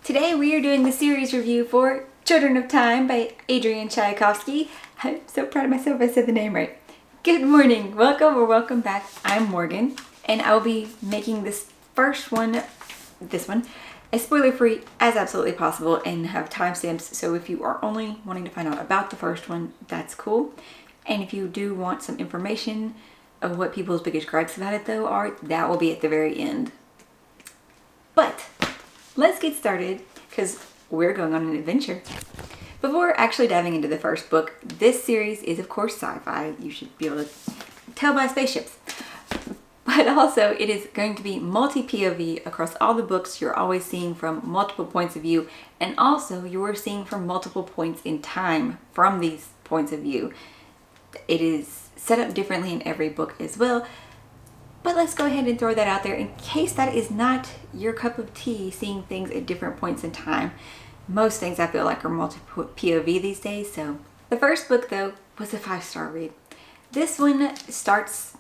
Today we are doing the series review for Children of Time by Adrian Tchiakovsky. I'm so proud of myself I said the name right. Good morning, welcome or welcome back. I'm Morgan and I will be making this one, as spoiler free as absolutely possible and have timestamps, so if you are only wanting to find out about the first one, that's cool. And if you do want some information of what people's biggest gripes about it though are, that will be at the very end. But let's get started because we're going on an adventure. Before actually diving into the first book, this series is of course sci-fi. You should be able to tell by spaceships. But also it is going to be multi-POV across all the books. You're always seeing from multiple points of view, and also you're seeing from multiple points in time from these points of view. It is set up differently in every book as well. But let's go ahead and throw that out there in case that is not your cup of tea, seeing things at different points in time. Most things I feel like are multi-POV these days. So the first book though was a 5-star read. This one starts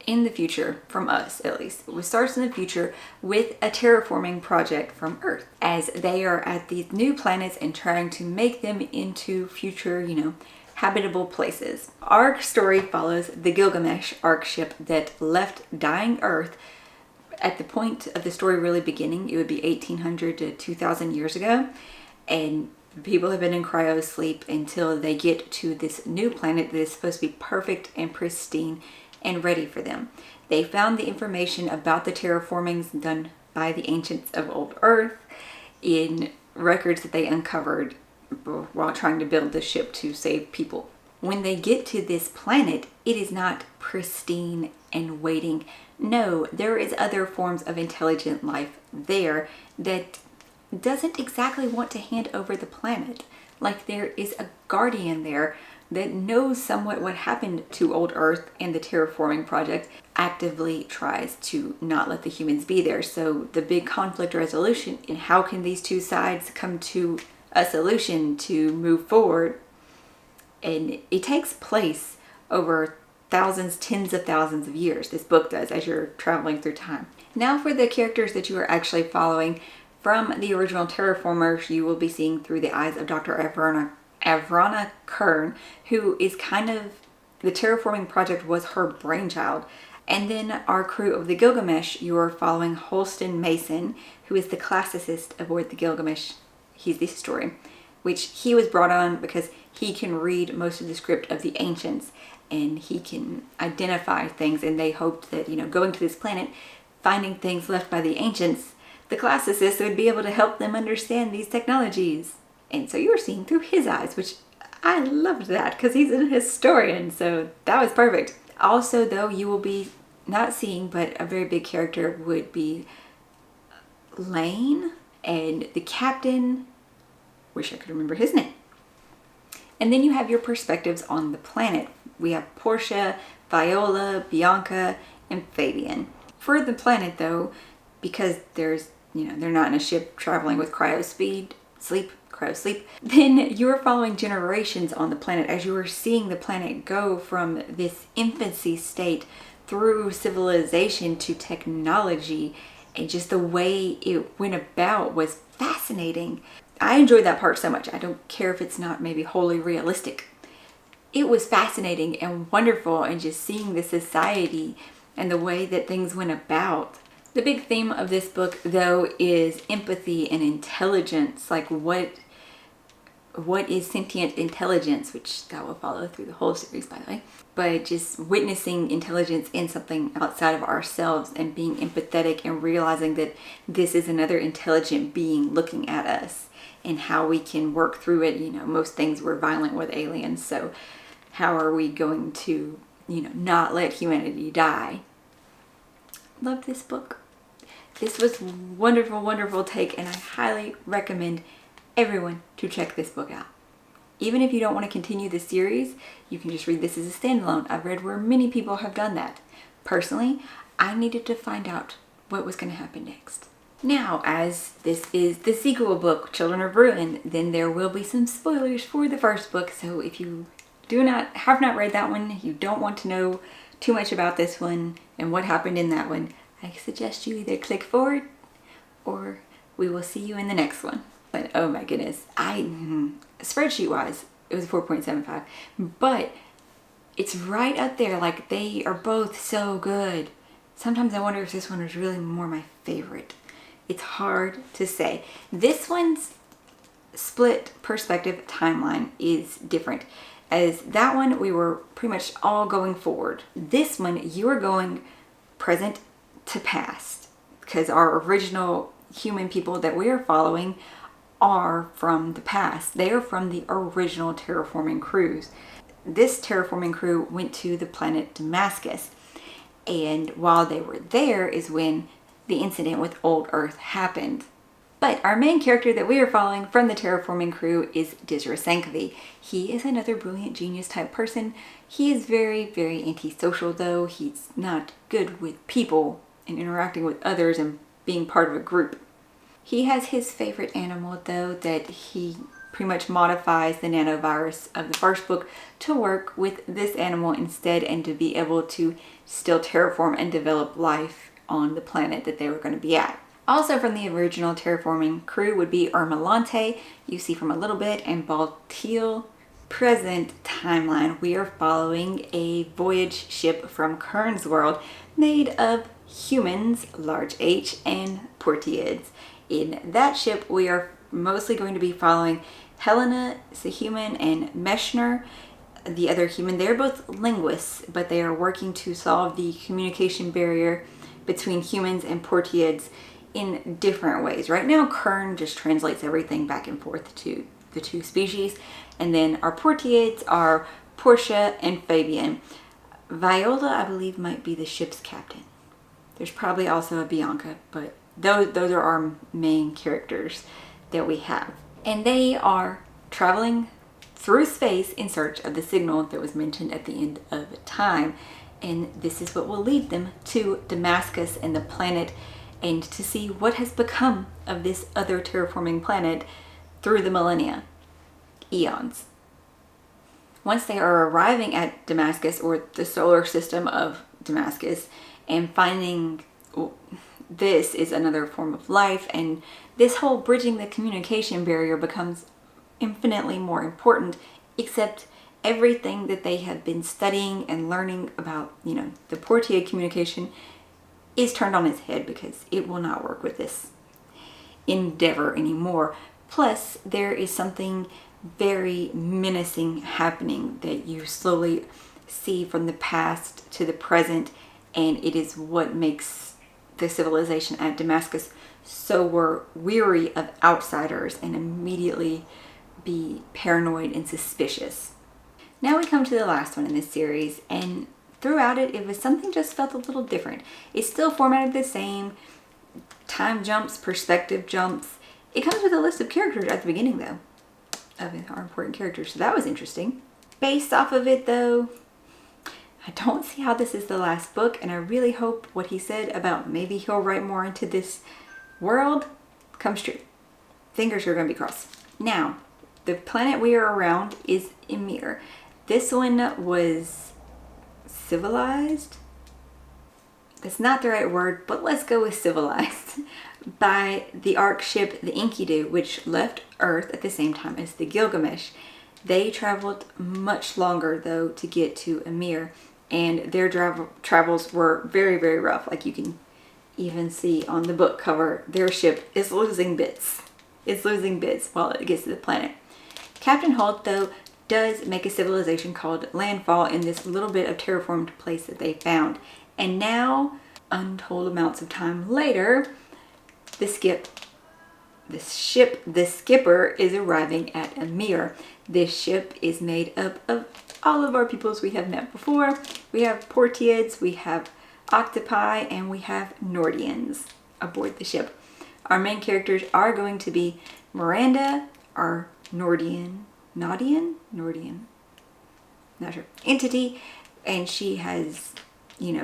in the future, from us at least. It starts in the future with a terraforming project from Earth, as they are at these new planets and trying to make them into future, habitable places. Our story follows the Gilgamesh Ark ship that left dying Earth at the point of the story really beginning. It would be 1800 to 2000 years ago, and people have been in cryo sleep until they get to this new planet that is supposed to be perfect and pristine and ready for them. They found the information about the terraformings done by the ancients of old Earth in records that they uncovered while trying to build the ship to save people. When they get to this planet, it is not pristine and waiting. No, there is other forms of intelligent life there that doesn't exactly want to hand over the planet. Like there is a guardian there that knows somewhat what happened to old Earth, and the terraforming project actively tries to not let the humans be there. So the big conflict resolution in how can these two sides come to a solution to move forward, and it takes place over thousands, tens of thousands of years. This book does, as you're traveling through time. Now for the characters that you are actually following from the original Terraformers, you will be seeing through the eyes of Dr. Avrana Kern, who is kind of, the terraforming project was her brainchild. And then our crew of the Gilgamesh, you are following Holston Mason, who is the classicist aboard the Gilgamesh. He's the historian, which he was brought on because he can read most of the script of the ancients and he can identify things, and they hoped that, going to this planet, finding things left by the ancients, the classicists would be able to help them understand these technologies. And so you were seeing through his eyes, which I loved that because he's a historian, so that was perfect. Also though, you will be not seeing, but a very big character would be Lane, and the captain, wish I could remember his name. And then you have your perspectives on the planet. We have Portia, Viola, Bianca, and Fabian. For the planet though, because there's, they're not in a ship traveling with cryo sleep, then you're following generations on the planet as you are seeing the planet go from this infancy state through civilization to technology, and just the way it went about was fascinating. I enjoyed that part so much. I don't care if it's not maybe wholly realistic. It was fascinating and wonderful, and just seeing the society and the way that things went about. The big theme of this book though is empathy and intelligence. Like what is sentient intelligence, which that will follow through the whole series, by the way. But just witnessing intelligence in something outside of ourselves and being empathetic and realizing that this is another intelligent being looking at us and how we can work through it. Most things were violent with aliens, so how are we going to, not let humanity die? Love this book. This was wonderful, wonderful take, and I highly recommend everyone to check this book out. Even if you don't want to continue the series, you can just read this as a standalone. I've read where many people have done that. Personally, I needed to find out what was going to happen next. Now, as this is the sequel book, Children of Ruin, then there will be some spoilers for the first book. So if you have not read that one, you don't want to know too much about this one and what happened in that one, I suggest you either click forward or We will see you in the next one. But oh my goodness, spreadsheet wise, it was 4.75, but it's right up there. Like, they are both so good. Sometimes I wonder if this one was really more my favorite. It's hard to say. This one's split perspective timeline is different. As that one, we were pretty much all going forward. This one, you are going present to past, because our original human people that we are following are from the past. They are from the original terraforming crews. This terraforming crew went to the planet Damascus, and while they were there is when the incident with Old Earth happened. But our main character that we are following from the terraforming crew is Tchiakovsky. He is another brilliant genius type person. He is very, very antisocial though. He's not good with people and interacting with others and being part of a group. He has his favorite animal though, that he pretty much modifies the nanovirus of the first book to work with this animal instead, and to be able to still terraform and develop life on the planet that they were going to be at. Also from the original terraforming crew would be Ermalante, you see from a little bit, and Baltil. Present timeline, we are following a voyage ship from Kern's world made of humans, large H, and Portiids. In that ship, we are mostly going to be following Helena, the human, and Meshner, the other human. They're both linguists, but they are working to solve the communication barrier between humans and Portiids in different ways. Right now, Kern just translates everything back and forth to the two species. And then our Portiids are Portia and Fabian. Viola, I believe, might be the ship's captain. There's probably also a Bianca, but those are our main characters that we have. And they are traveling through space in search of the signal that was mentioned at the end of time. And this is what will lead them to Damascus and the planet, and to see what has become of this other terraforming planet through the millennia, eons. Once they are arriving at Damascus, or the solar system of Damascus, and finding this is another form of life, and this whole bridging the communication barrier becomes infinitely more important, except everything that they have been studying and learning about, the Portiid communication is turned on its head, because it will not work with this endeavor anymore. Plus, there is something very menacing happening that you slowly see from the past to the present, and it is what makes the civilization at Damascus so weary of outsiders and immediately be paranoid and suspicious. Now we come to the last one in this series, and throughout it was something just felt a little different. It's still formatted the same, time jumps, perspective jumps. It comes with a list of characters at the beginning though, of our important characters, so that was interesting. Based off of it though, I don't see how this is the last book, and I really hope what he said about maybe he'll write more into this world comes true. Fingers are going to be crossed. Now, the planet we are around is Emir. This one was civilized? That's not the right word, but let's go with civilized. By the Ark ship, the Enkidu, which left Earth at the same time as the Gilgamesh. They traveled much longer though to get to Emir, and their travels were very, very rough. Like you can even see on the book cover, their ship is losing bits. It's losing bits while it gets to the planet. Captain Holt though does make a civilization called landfall in this little bit of terraformed place that they found. And now, untold amounts of time later, the skipper is arriving at Emir. This ship is made up of all of our peoples we have met before. We have Portiids, we have Octopi, and we have Nordians aboard the ship. Our main characters are going to be Miranda, our Nordian, not sure, entity, and she has,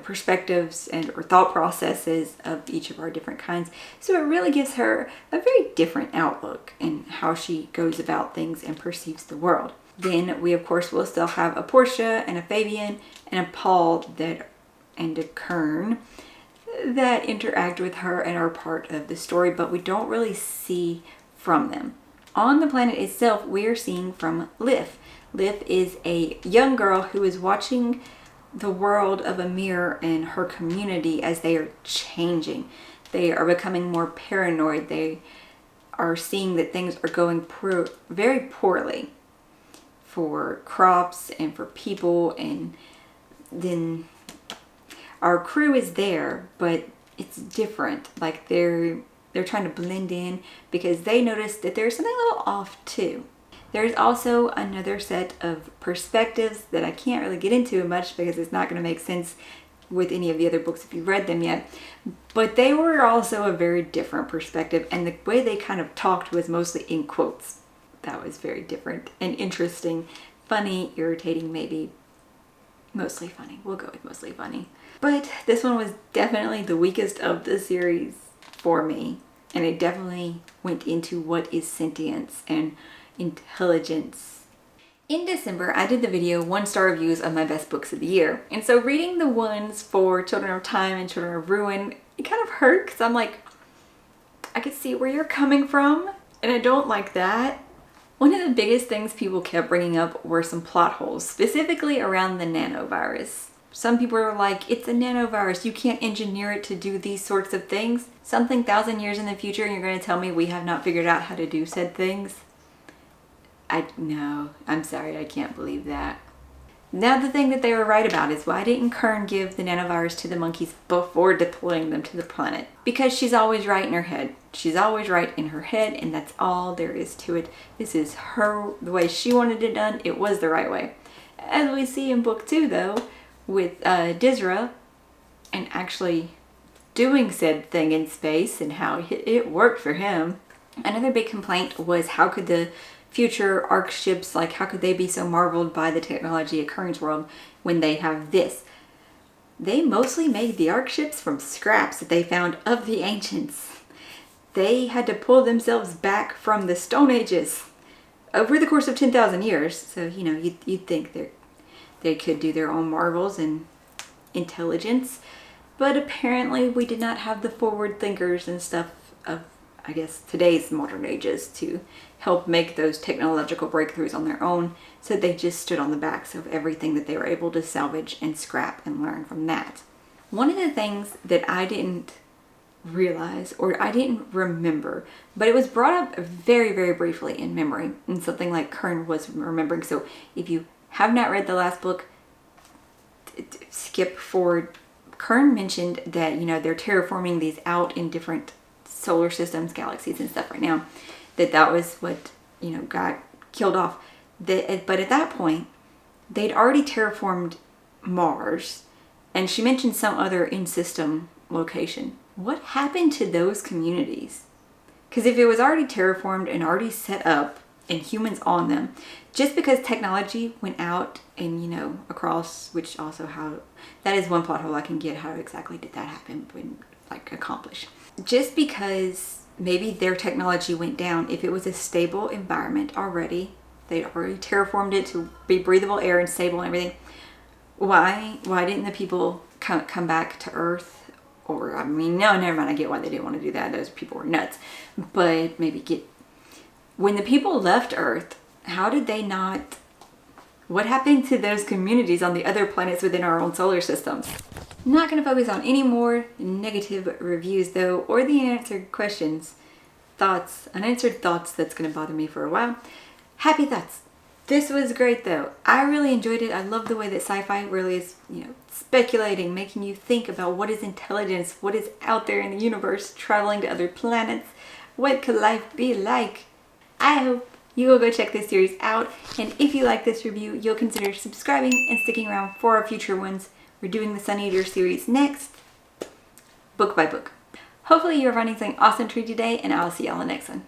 perspectives or thought processes of each of our different kinds. So it really gives her a very different outlook in how she goes about things and perceives the world. Then we, of course, will still have a Portia and a Fabian and a Paul and a Kern. that interact with her and are part of the story, but we don't really see from them. On the planet itself, we are seeing from Liv. Liv is a young girl who is watching the world of Amir and her community as they are changing. They are becoming more paranoid. They are seeing that things are going very poorly for crops and for people, and then our crew is there, but it's different. Like they're trying to blend in because they notice that there's something a little off too. There's also another set of perspectives that I can't really get into much because it's not going to make sense with any of the other books if you've read them yet. But they were also a very different perspective, and the way they kind of talked was mostly in quotes. That was very different and interesting, funny, irritating maybe. Mostly funny. We'll go with mostly funny. But this one was definitely the weakest of the series for me, and it definitely went into what is sentience and intelligence. In December, I did the video 1-star reviews of my best books of the year. And so reading the ones for Children of Time and Children of Ruin, it kind of hurt because I'm like, I could see where you're coming from, and I don't like that. One of the biggest things people kept bringing up were some plot holes, specifically around the nanovirus. Some people are like, it's a nanovirus, you can't engineer it to do these sorts of things. Something 1,000 years in the future and you're going to tell me we have not figured out how to do said things? No, I'm sorry, I can't believe that. Now the thing that they were right about is, why didn't Kern give the nanovirus to the monkeys before deploying them to the planet? Because she's always right in her head. She's always right in her head, and that's all there is to it. This is the way she wanted it done. It was the right way. As we see in book 2 though, with Dizra, and actually doing said thing in space and how it worked for him. Another big complaint was, how could the future Ark ships, like how could they be so marveled by the technology of Kern's world when they have this? They mostly made the Ark ships from scraps that they found of the ancients. They had to pull themselves back from the Stone Ages over the course of 10,000 years. So, you know, you'd think they could do their own marvels and intelligence. But apparently we did not have the forward thinkers and stuff of, I guess, today's modern ages to help make those technological breakthroughs on their own. So they just stood on the backs of everything that they were able to salvage and scrap and learn from that. One of the things that I didn't realize, or I didn't remember, but it was brought up very, very briefly in memory, and something like Kern was remembering. So if you have not read the last book, skip forward. Kern mentioned that, you know, they're terraforming these out in different solar systems, galaxies and stuff right now, that was what, you know, got killed off. But at that point, they'd already terraformed Mars, and she mentioned some other in-system location. What happened to those communities? Because if it was already terraformed and already set up and humans on them, just because technology went out and, you know, across, which also how, that is one plot hole I can get, how exactly did that happen when, like, accomplish. Just because maybe their technology went down, if it was a stable environment already, they'd already terraformed it to be breathable air and stable and everything, why didn't the people come back to Earth? Or, I mean, no, never mind, I get why they didn't want to do that, those people were nuts. But maybe when the people left Earth, how did they not, what happened to those communities on the other planets within our own solar systems? I'm not going to focus on any more negative reviews though, or the unanswered questions, unanswered thoughts that's going to bother me for a while. Happy thoughts. This was great though. I really enjoyed it. I love the way that sci-fi really is, you know, speculating, making you think about what is intelligence, what is out there in the universe, traveling to other planets. What could life be like? I hope you will go check this series out, and if you like this review, you'll consider subscribing and sticking around for our future ones. We're doing the Sun Eater series next, book by book. Hopefully you're finding something awesome to read today, and I'll see y'all in the next one.